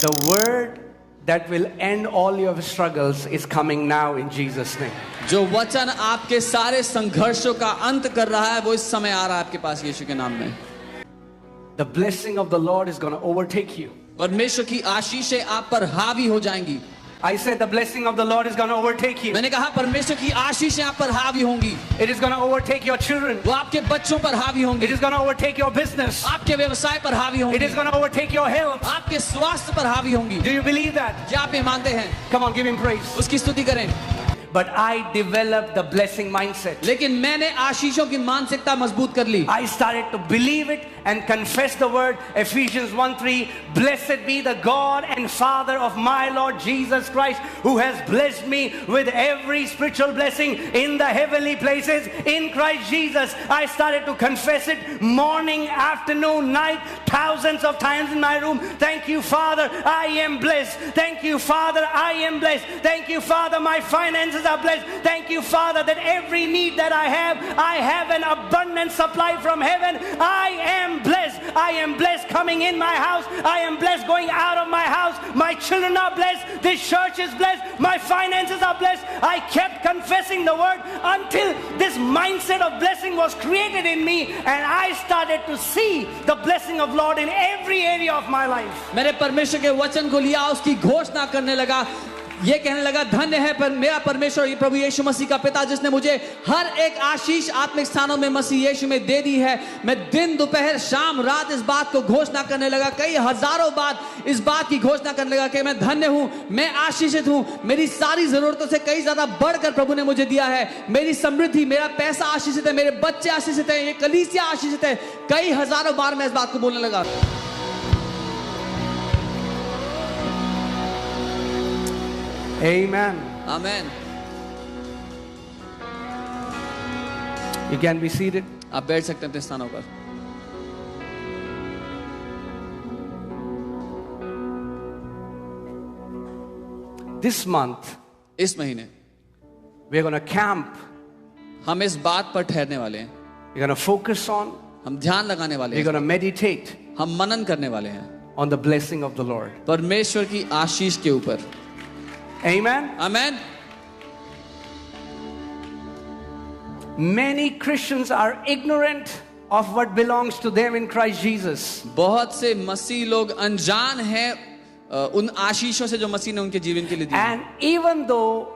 The word that will end all your struggles is coming now in Jesus' name. जो वचन आपके सारे संघर्षों का अंत कर रहा है वो इस समय आ रहा है आपके पास यीशु के नाम में. The blessing of the Lord is going to overtake you. परमेश्वर की आशीषें आप पर हावी हो जाएंगी. I said the blessing of the Lord is going to overtake you. मैंने कहा परमेश्वर की आशीषें आप पर हावी होंगी. It is going to overtake your children. वो आपके बच्चों पर हावी होंगी. It is going to overtake your business. आपके व्यवसाय पर हावी होंगी. It is going to overtake your health. आपके स्वास्थ्य पर हावी होंगी. Do you believe that? क्या आप ये मानते हैं? Come on, give him praise. उसकी स्तुति करें. But I developed the blessing mindset. लेकिन मैंने आशीषों की मानसिकता मजबूत कर ली. I started to believe it and confess the word. Ephesians 1:3. Blessed be the God and Father of my Lord Jesus Christ, who has blessed me with every spiritual blessing in the heavenly places in Christ Jesus. I started to confess it morning, afternoon, night, thousands of times in my room. Thank you, Father, I am blessed. Thank you, Father, I am blessed. Thank you, Father, my finances are blessed. Thank you, Father, that every need that I have an abundant supply from heaven. I am blessed. I am blessed coming in my house. I am blessed going out of my house. My children are blessed. This church is blessed. My finances are blessed. I kept confessing the word until this mindset of blessing was created in me, and I started to see the blessing of Lord in every area of my life. मैंने परमेश्वर के वचन को लिया, उसकी घोषणा करने लगा, ये कहने लगा धन्य है पर मेरा परमेश्वर प्रभु यीशु मसीह का पिता जिसने मुझे हर एक आशीष आत्मिक स्थानों में मसीह यीशु में दे दी है. मैं दिन दोपहर शाम रात इस बात को घोषणा करने लगा, कई हजारों बार इस बात की घोषणा करने लगा कि मैं धन्य हूं, मैं आशीषित हूं, मेरी सारी जरूरतों से कई ज्यादा बढ़कर प्रभु ने मुझे दिया है. मेरी समृद्धि, मेरा पैसा आशीषित है, मेरे बच्चे आशीषित है, ये कलीसिया आशीषित है. कई हजारों बार मैं इस बात को बोलने लगा. Amen. Amen. You can be seated. आप बैठ सकते हैं अपने स्थानों पर. This month, इस महीने we're going to camp. हम इस बात पर ठहरने वाले हैं, We're going to focus on. हम ध्यान लगाने वाले We're हैं, going to meditate हम मनन करने वाले हैं on the blessing of the Lord. परमेश्वर की आशीष के ऊपर. Amen. Amen. Many Christians are ignorant of what belongs to them in Christ Jesus. बहुत से मसीह लोग अनजान हैं उन आशीषों से जो मसीह ने उनके जीवन के लिए दी. And even though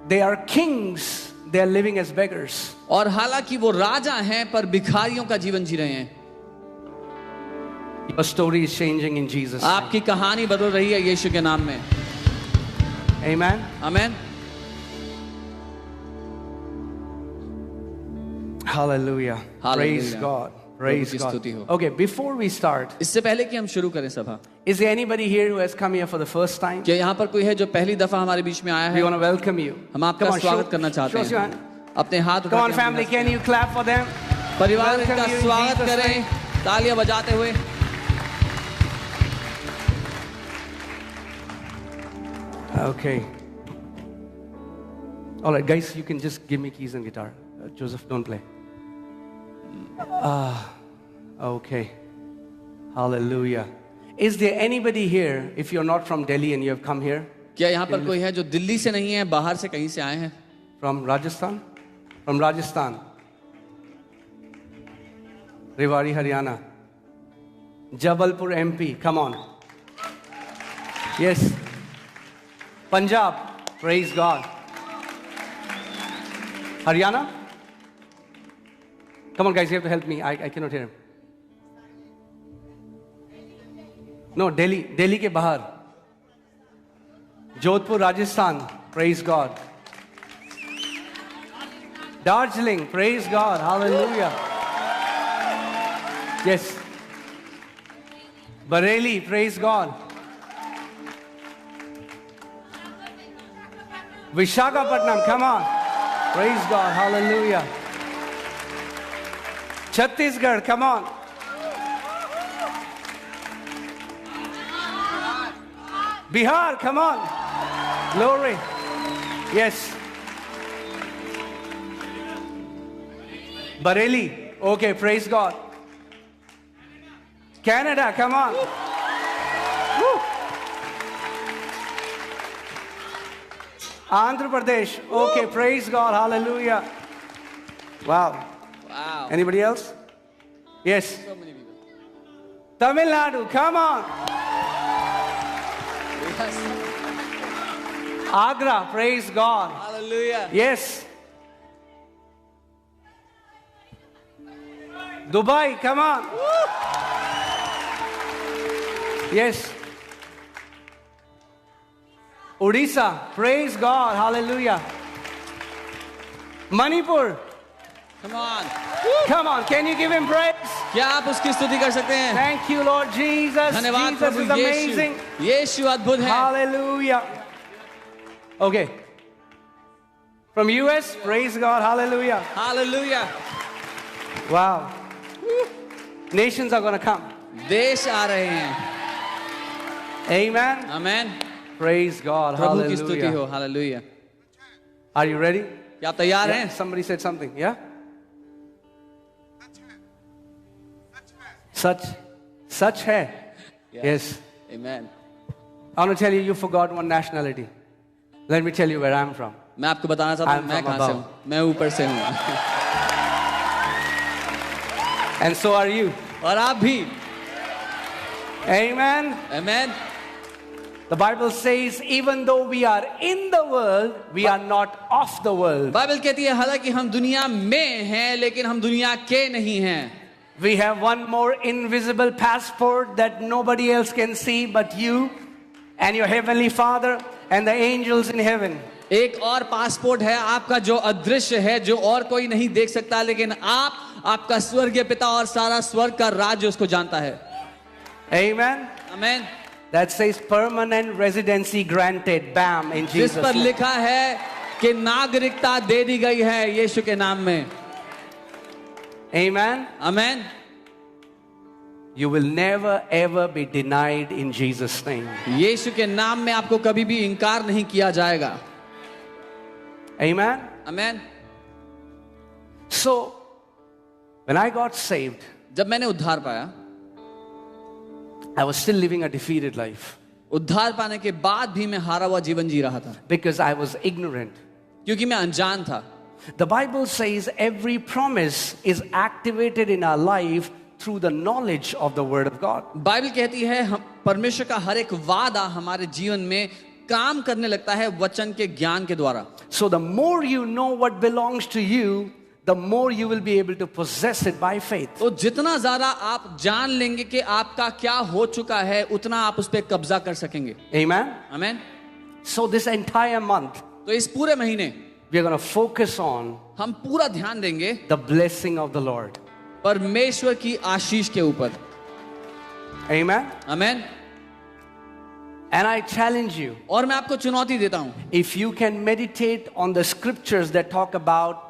they are kings, they are living as beggars. और हालांकि वो राजा हैं पर भिखारियों का जीवन जी रहे हैं. Your story is changing in Jesus' name. आपकी कहानी बदल रही है यीशु के नाम में. Amen. आमेन. Hallelujah. Praise Hallelujah. God. Praise प्रभु की God. स्तुति हो. Okay, before we start, इससे पहले कि हम शुरू करें सभा, is there anybody here who has come here for the first time? क्या यहाँ पर कोई है जो पहली दफा हमारे बीच में आया We है? want to welcome you. हम आपका Come on, स्वागत show- करना चाहते show us your हैं. hand. अपने हाथ Come on, उठा के family, can you clap for them? परिवार Welcome का you in स्वागत Jesus' करें name. तालियां बजाते हुए. Okay. All right, guys, you can just give me keys and guitar. Joseph, don't play. Okay. Hallelujah. Is there anybody here, if you're not from Delhi and you have come here, क्या यहाँ पर कोई है जो दिल्ली से नहीं है, बाहर से कहीं से आए हैं? from Rajasthan? From Rajasthan. Rewari, Haryana. Jabalpur, MP. Come on. Yes. Punjab. Praise God. Haryana? Come on, guys, you have to help me. I cannot hear him. No, Delhi. Delhi ke bahar. Jodhpur, Rajasthan. Praise God. Darjeeling. Praise God. Hallelujah. Yes. Bareilly. Praise God. Visakhapatnam. Come on. Praise God. Hallelujah. Chhattisgarh. Come on. Bihar. Come on. Glory. Yes. Bareilly. Okay, praise God. Canada, come on. Woo. Andhra Pradesh. Okay, praise God. Hallelujah. Wow. Wow. Anybody else? Yes. So many people. Tamil Nadu, come on. Yes. Agra, praise God. Hallelujah. Yes. Dubai, come on. Yes. Odisha, praise God. Hallelujah. Manipur, Come on. come on. Can you give him praise? क्या आप उसकी स्तुति कर सकते हैं? Thank you, Lord Jesus. धन्यवाद Jesus Prabhu is amazing. यीशु. यीशु अद्भुत है. Hallelujah. Okay. From US, praise God. Hallelujah. Hallelujah. Wow. Nations are going to come. देश आ रहे हैं. Amen. Amen. Praise God. प्रभु की स्तुति Hallelujah. हो. Hallelujah. Are you ready? क्या आप तैयार Yeah, हैं? somebody said something. Yeah? Such hai. Yeah. Yes. Amen. I want to tell you, you forgot one nationality. Let me tell you where I'm from. मैं आपको बताना चाहता हूँ I'm मैं from कहाँ से above. हूँ. मैं ऊपर से हूँ. And so are you. और आप भी. Amen. Amen. The Bible says, even though we are in the world, we are not of the world. Bible कहती है हालांकि हम दुनिया में हैं लेकिन हम दुनिया के नहीं हैं. We have one more invisible passport that nobody else can see but you and your heavenly Father and the angels in heaven. एक और पासपोर्ट है आपका जो अदृश्य है जो और कोई नहीं देख सकता लेकिन आप आपका स्वर्गीय पिता और सारा स्वर्ग का राज्य उसको जानता है. Amen. Amen. That says permanent residency granted. Bam, in जिस Jesus' पर name. लिखा है कि नागरिकता दे दी गई है यीशु के नाम में. Amen. Amen. You will never ever be denied in Jesus' name. यीशु के नाम में आपको कभी भी इनकार नहीं किया जाएगा. Amen. Amen. So, when I got saved, जब मैंने उद्धार पाया I was still living a defeated life उद्धार पाने के बाद भी मैं हारा हुआ जीवन जी रहा था because I was ignorant. क्योंकि मैं अनजान था. The Bible says every promise is activated in our life through the knowledge of the Word of God. Bible कहती है हम परमेश्वर का हर एक वादा हमारे जीवन में काम करने लगता है वचन के ज्ञान के द्वारा. So the more you know what belongs to you, the more you will be able to possess it by faith. तो जितना ज्यादा आप जान लेंगे कि आपका क्या हो चुका है उतना आप उस पर कब्जा कर सकेंगे. Amen. Amen. So this entire month, तो इस पूरे महीने we are going to focus on हम पूरा ध्यान देंगे the blessing of the Lord. परमेश्वर की आशीष के ऊपर. Amen. Amen. And I challenge you, और मैं आपको चुनौती देता हूं if you can meditate on the scriptures that talk about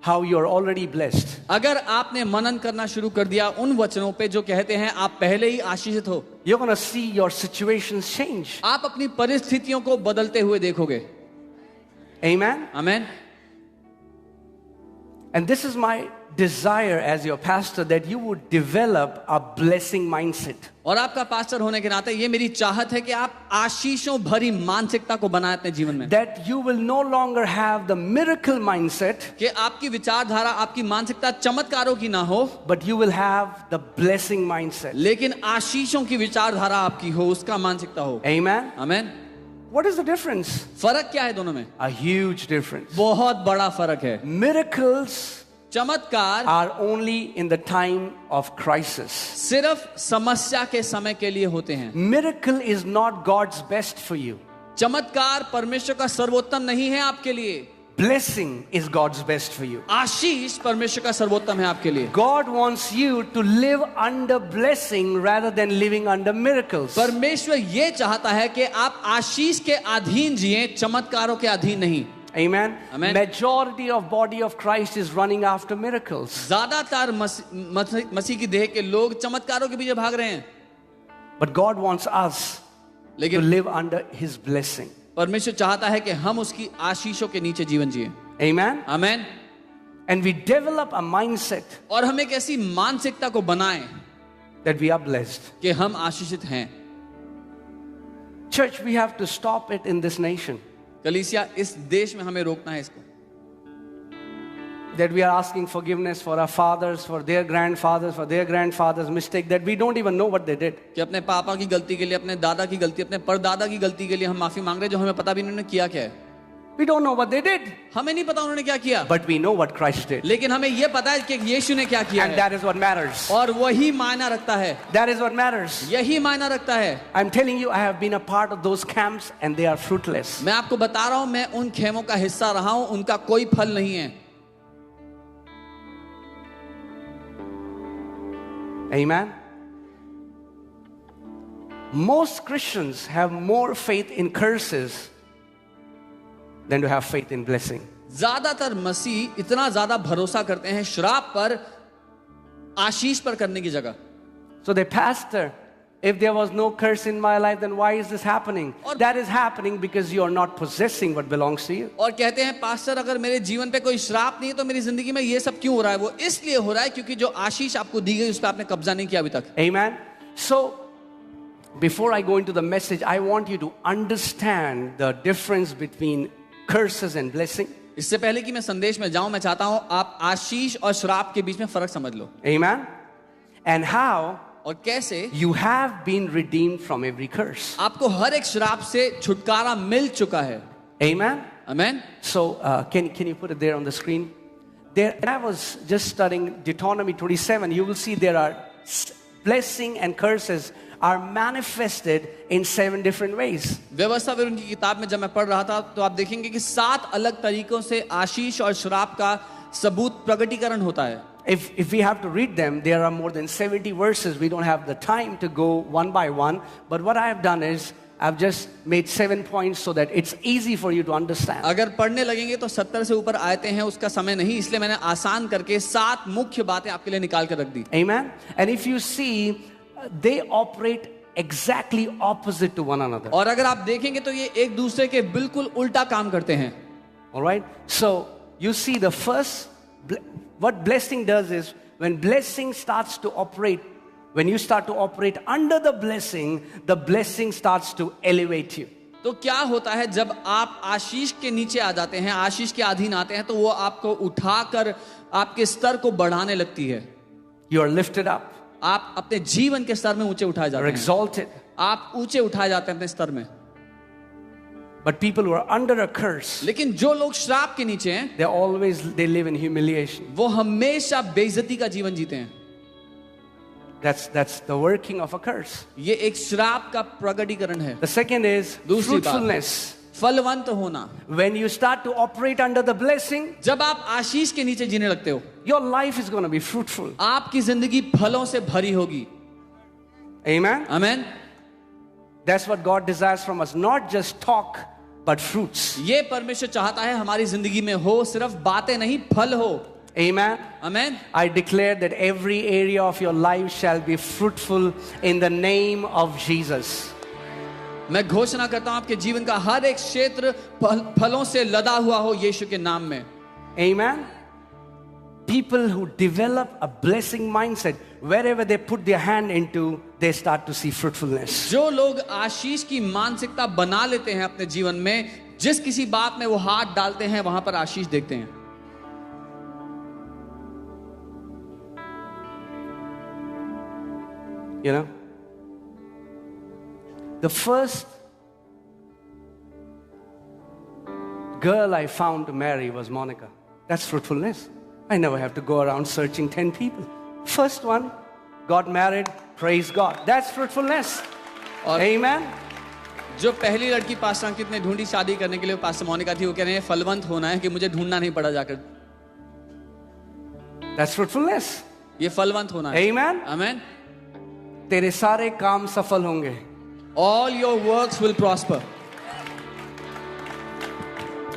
how you're already blessed, अगर आपने मनन करना शुरू कर दिया उन वचनों पे जो कहते हैं आप पहले ही आशीषित हो, you're going to see your situations change. आप अपनी परिस्थितियों को बदलते हुए देखोगे. Amen. Amen. And this is my desire as your pastor, that you would develop a blessing mindset. और आपका पास्टर होने के नाते ये मेरी चाहत है कि आप आशीषों भरी मानसिकता को बनाएं अपने जीवन में. That you will no longer have the miracle mindset, कि आपकी विचारधारा आपकी मानसिकता चमत्कारों की ना हो but you will have the blessing mindset. लेकिन आशीषों की विचारधारा आपकी हो, उसका मानसिकता हो. Amen. Amen. What is the difference? फर्क क्या है दोनों में? A huge difference. बहुत बड़ा फर्क है. Miracles चमत्कार are only in the time of crisis. सिर्फ समस्या के समय के लिए होते हैं. Miracle is not God's best for you. चमत्कार परमेश्वर का सर्वोत्तम नहीं है आपके लिए. Blessing is God's best for you. आशीष परमेश्वर का सर्वोत्तम है आपके लिए. God wants you to live under blessing rather than living under miracles. परमेश्वर ये चाहता है कि आप आशीष के अधीन जिए, चमत्कारों के अधीन नहीं. Amen. Amen. Majority of body of Christ is running after miracles. ज्यादातर मसीह की देह के लोग चमत्कारों के पीछे भाग रहे हैं. But God wants us to लेकिन live under His blessing. परमेश्वर चाहता है कि हम उसकी आशीषों के नीचे जीवन जिए. Amen. Amen. And we develop a mindset और हम एक ऐसी मानसिकता को बनाएं that we are blessed. कि हम आशीषित हैं. Church, we have to stop it in this nation. कलीसिया इस देश में हमें रोकना है इसको, that we are asking forgiveness for our fathers, for their grandfathers' mistake, that we don't even know what they did. कि अपने पापा की गलती के लिए, अपने दादा की गलती, अपने परदादा की गलती के लिए हम माफी मांग रहे हैं, जो हमें पता भी नहीं उन्होंने किया क्या है. We don't know what they did, हमें नहीं पता उन्होंने क्या किया, but we know what Christ did. लेकिन हमें यह पता है कि यीशु ने क्या किया And है, that is what matters. और वही मायना रखता है. That is what matters. यही मायना रखता है. I'm telling you, I have been a part of those camps and they are fruitless. मैं आपको बता रहा हूं, मैं उन खेमों का हिस्सा रहा हूं, उनका कोई फल नहीं है. Amen. Most Christians have more faith in curses than to have faith in blessing. ज्यादातर मसीह इतना ज्यादा भरोसा करते हैं श्राप पर आशीष पर करने की जगह. So they, pastor, if there was no curse in my life, then why is this happening? That is happening because you are not possessing what belongs to you. और कहते हैं पास्टर, अगर मेरे जीवन पे कोई श्राप नहीं है तो मेरी जिंदगी में ये सब क्यों हो रहा है? वो इसलिए हो रहा है क्योंकि जो आशीष आपको दी गई उस पर आपने कब्जा नहीं किया अभी तक. Amen. So before I go into the message, I want you to understand the difference between curses and blessing. इससे पहले कि मैं संदेश में जाऊं, मैं चाहता हूं आप आशीष और श्राप के बीच में फर्क समझ लो. Amen. And how और कैसे you have been redeemed from every curse. आपको हर एक श्राप से छुटकारा मिल चुका है. Amen. Amen. So can you put it there on the screen? There, I was just studying Deuteronomy 27. You will see there are blessing and curses are manifested in 7 different ways. व्यवस्था विवरण की किताब में जब मैं पढ़ रहा था तो आप देखेंगे कि 7 अलग तरीकों से आशीष और श्राप का सबूत प्रकटीकरण होता है. If we have to read them, there are more than 70 verses. We don't have the time to go one by one. But what I have done is, I've just made 7 points so that it's easy for you to understand. अगर पढ़ने लगेंगे तो 70 से ऊपर आयतें हैं, उसका समय नहीं, इसलिए मैंने आसान करके 7 मुख्य बातें आपके लिए निकाल कर रख दी. Amen. And if you see, they operate exactly opposite to one another. और अगर आप देखेंगे तो ये एक दूसरे के बिल्कुल उल्टा काम करते हैं. All right. So you see, the first, what blessing does is, when blessing starts to operate, when you start to operate under the blessing starts to elevate you. तो क्या होता है जब आप आशीष के नीचे आ जाते हैं, आशीष के अधीन आते हैं, तो वो आपको उठाकर आपके स्तर को बढ़ाने लगती है. You are lifted up. आप अपने जीवन के स्तर में ऊंचे उठाए You're जाते हैं. exalted. आप ऊंचे उठाए जाते हैं अपने स्तर में. But people who are under a curse, लेकिन जो लोग श्राप के नीचे हैं, they live in humiliation. वो हमेशा बेइज्जती का जीवन जीते हैं. That's the working of a curse. ये एक श्राप का प्रकटीकरण है. The second is दूसरी बात, fruitfulness. फलवंत होना. When you start to operate under the blessing, जब आप आशीष के नीचे जीने लगते हो, your life is going to be fruitful. आपकी जिंदगी फलों से भरी होगी. Amen. Amen. That's what God desires from us, not just talk but fruits. ये परमेश्वर चाहता है हमारी जिंदगी में हो सिर्फ बातें नहीं, फल हो. Amen. Amen. I declare that every area of your life shall be fruitful in the name of Jesus. मैं घोषणा करता हूं आपके जीवन का हर एक क्षेत्र फलों से लदा हुआ हो यीशु के नाम में. Amen. People who develop a blessing mindset, wherever they put their hand into, they start to see fruitfulness. जो लोग आशीष की मानसिकता बना लेते हैं अपने जीवन में, जिस किसी बात में वो हाथ डालते हैं वहां पर आशीष देखते हैं. You know, the first girl I found to marry was Monica. That's fruitfulness. I never have to go around searching 10 people. First one got married, praise God. That's fruitfulness. और Amen. जो पहली लड़की पास्टर अंकित ने ढूंढी शादी करने के लिए पास्टर मोनिका थी, वो कह रहे हैं फलवंत होना है कि मुझे ढूंढना नहीं पड़ा जाकर. That's fruitfulness. ये फलवंत होना है. Amen. आमेन. तेरे सारे काम सफल होंगे. All your works will prosper.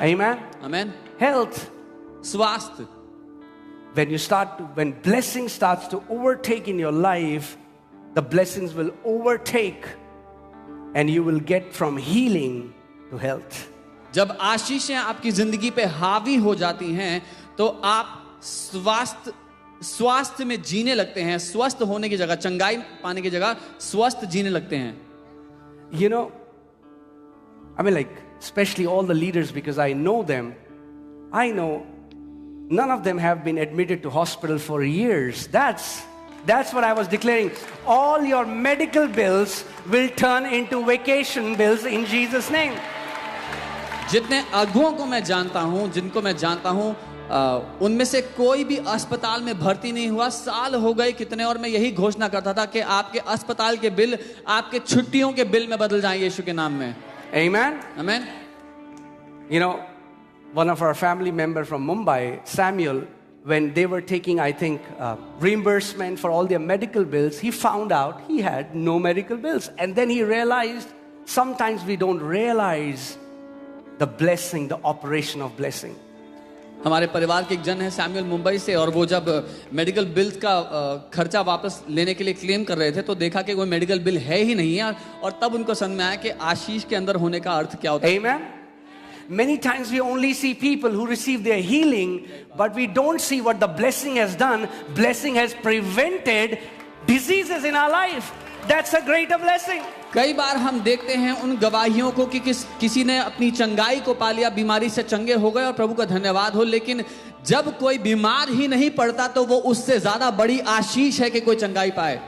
Amen. Amen. Health. स्वास्थ्य. When blessing starts to overtake in your life, the blessings will overtake and you will get from healing to health. जब आशीषें आपकी जिंदगी पे हावी हो जाती हैं तो आप स्वास्थ्य में जीने लगते हैं. स्वस्थ होने की जगह, चंगाई पाने की जगह स्वस्थ जीने लगते हैं. You know, I mean, like, especially all the leaders, because I know them. I know none of them have been admitted to hospital for years. That's what I was declaring. All your medical bills will turn into vacation bills in Jesus' name. जितने अगुओं को मैं जानता हूं, जिनको मैं जानता हूं, उनमें से कोई भी अस्पताल में भर्ती नहीं हुआ। साल हो गए कितने, और मैं यही घोषणा करता था कि आपके अस्पताल के बिल आपके छुट्टियों के बिल में बदल जाएं यीशु के नाम में। Amen. आमीन। You know, one of our family member from Mumbai, Samuel, when they were taking, I think, reimbursement for all their medical bills, he found out he had no medical bills. And then he realized sometimes we don't realize the blessing, the operation of blessing. हमारे परिवार के एक जन है Samuel Mumbai से, और वो जब मेडिकल बिल्स का खर्चा वापस लेने के लिए क्लेम कर रहे थे तो देखा कि वो मेडिकल बिल है ही नहीं है, और तब उनको समझ में आया कि आशीष के अंदर होने का अर्थ क्या होता है। Amen. Many times we only see people who receive their healing, but we don't see what the blessing has done. Blessing has prevented diseases in our life. That's a greater blessing. कई बार हम देखते हैं उन गवाहियों को कि किसी ने अपनी चंगाई को पा लिया, बीमारी से चंगे हो गए और प्रभु का धन्यवाद हो, लेकिन जब कोई बीमार ही नहीं पड़ता तो वो उससे ज्यादा बड़ी आशीष है कि कोई चंगाई पाए।